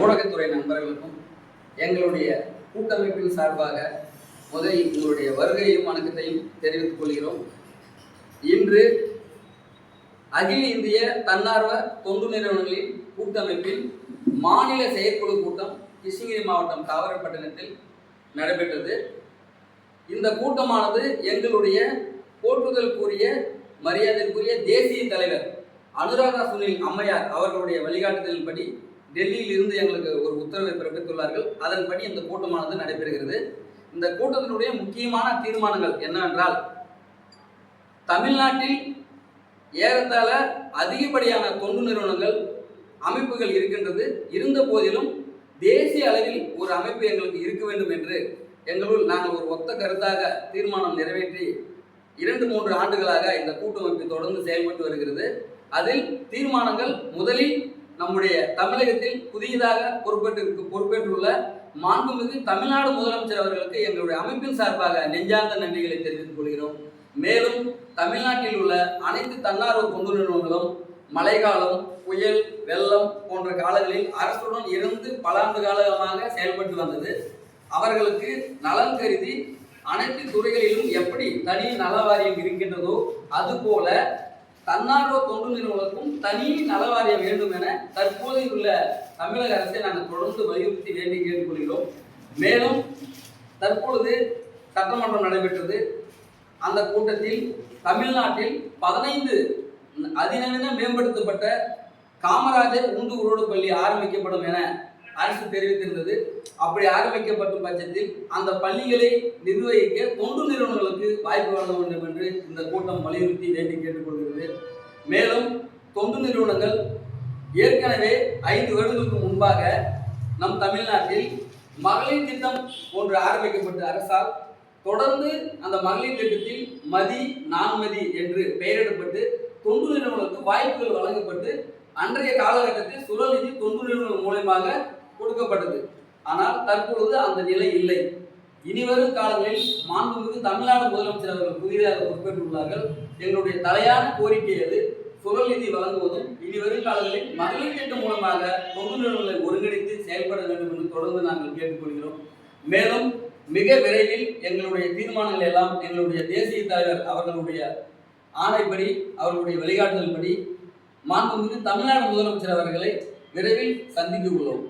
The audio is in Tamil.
ஊடகத்துறை நண்பர்களுக்கும் எங்களுடைய கூட்டமைப்பின் சார்பாக முதலில் உங்களுடைய வருகையும் வணக்கத்தையும் தெரிவித்துக் கொள்கிறோம். இன்று அகில இந்திய தன்னார்வ தொண்டு நிறுவனங்களின் கூட்டமைப்பின் மாநில செயற்குழு கூட்டம் கிருஷ்ணகிரி மாவட்டம் காவரப்பட்டினத்தில் நடைபெற்றது. இந்த கூட்டமானது எங்களுடைய போற்றுதலுக்குரிய மரியாதைக்குரிய தேசிய தலைவர் அனுராதா சுனில் அம்மையார் அவர்களுடைய வழிகாட்டுதலின்படி டெல்லியில் இருந்து எங்களுக்கு ஒரு உத்தரவை பிறப்பித்துள்ளார்கள். அதன்படி இந்த கூட்டமானது நடைபெறுகிறது. இந்த கூட்டத்தினுடைய முக்கியமான தீர்மானங்கள் என்னவென்றால், தமிழ்நாட்டில் ஏறத்தாழ அதிகப்படியான தொண்டு நிறுவனங்கள் அமைப்புகள் இருக்கின்றது. இருந்த போதிலும் தேசிய அளவில் ஒரு அமைப்பு எங்களுக்கு இருக்க வேண்டும் என்று எங்களுள் நாங்கள் ஒரு ஒத்த கருத்தாக தீர்மானம் நிறைவேற்றி 2-3 ஆண்டுகளாக இந்த கூட்டமைப்பு தொடர்ந்து செயல்பட்டு வருகிறது. அதில் தீர்மானங்கள் முதலில் நம்முடைய தமிழகத்தில் புதியதாக பொறுப்பேற்றுள்ள மாண்புமிகு தமிழ்நாடு முதலமைச்சர் அவர்களுக்கு எங்களுடைய அமைப்பின் சார்பாக நெஞ்சார்ந்த நன்றிகளை தெரிவித்துக் கொள்கிறோம். மேலும் தமிழ்நாட்டில் உள்ள அனைத்து தன்னார்வ தொண்டு நிறுவனங்களும் மழைக்காலம், புயல், வெள்ளம் போன்ற காலங்களில் அரசுடன் இருந்து பல ஆண்டு காலமாக செயல்பட்டு வந்தது. அவர்களுக்கு நலன் கருதி அனைத்து துறைகளிலும் எப்படி தனி நல வாரியம் இருக்கின்றதோ அதுபோல தன்னார்வ தொண்டு நிறுவனங்களுக்கும் தனி நல வாரியம் வேண்டும் என தற்போது உள்ள தமிழக அரசை நாங்கள் தொடர்ந்து வலியுறுத்தி வேண்டி கேட்டுக்கொள்கிறோம். மேலும் தற்பொழுது சட்டமன்றம் நடைபெற்றது. அந்த கூட்டத்தில் தமிழ்நாட்டில் 15 அதிநவீன மேம்படுத்தப்பட்ட காமராஜர் உண்டு உரோடு பள்ளி ஆரம்பிக்கப்படும் என அரசு தெரிவித்திருந்தது. அப்படி ஆரம்பிக்கப்படும் பட்சத்தில் அந்த பள்ளிகளை நிர்வகிக்க தொண்டு நிறுவனங்களுக்கு வாய்ப்பு வழங்க வேண்டும் என்று இந்த கூட்டம் வலியுறுத்தி வேண்டி கேட்டுக்கொள்கிறது. மேலும் தொண்டு நிறுவனங்கள் ஏற்கனவே 5 வருடங்களுக்கு முன்பாக நம் தமிழ்நாட்டில் மகளிர் திட்டம் ஒன்று ஆரம்பிக்கப்பட்ட அரசால் தொடர்ந்து அந்த மகளிர் திட்டத்தில் மதி நான்மதி என்று பெயரிடப்பட்டு தொண்டு நிறுவனங்களுக்கு வாய்ப்புகள் வழங்கப்பட்டு அன்றைய காலகட்டத்தில் சுழல்நிதி தொண்டு நிறுவனம் மூலமாக கொடுக்கப்பட்டது. ஆனால் தற்பொழுது அந்த நிலை இல்லை. இனிவரும் காலங்களில் மாண்புமிகு தமிழ்நாடு முதலமைச்சர் அவர்கள் புதிதாக பொறுப்பேற்றுள்ளார்கள். எங்களுடைய தலையான கோரிக்கை அது சுழல்நிதி வழங்குவதும் இனிவரும் காலங்களில் மகளிர் திட்டம் மூலமாக தொண்டு நிறுவனங்களை ஒருங்கிணைத்து செயல்பட வேண்டும் என்று தொடர்ந்து நாங்கள் கேட்டுக்கொள்கிறோம். மேலும் மிக விரைவில் எங்களுடைய தீர்மானங்கள் எல்லாம் எங்களுடைய தேசிய தலைவர் அவர்களுடைய ஆணைப்படி அவர்களுடைய வழிகாட்டுதல்படி மாண்புமிகு தமிழ்நாடு முதலமைச்சர் அவர்களை விரைவில் சந்திக்க உள்ளோம்.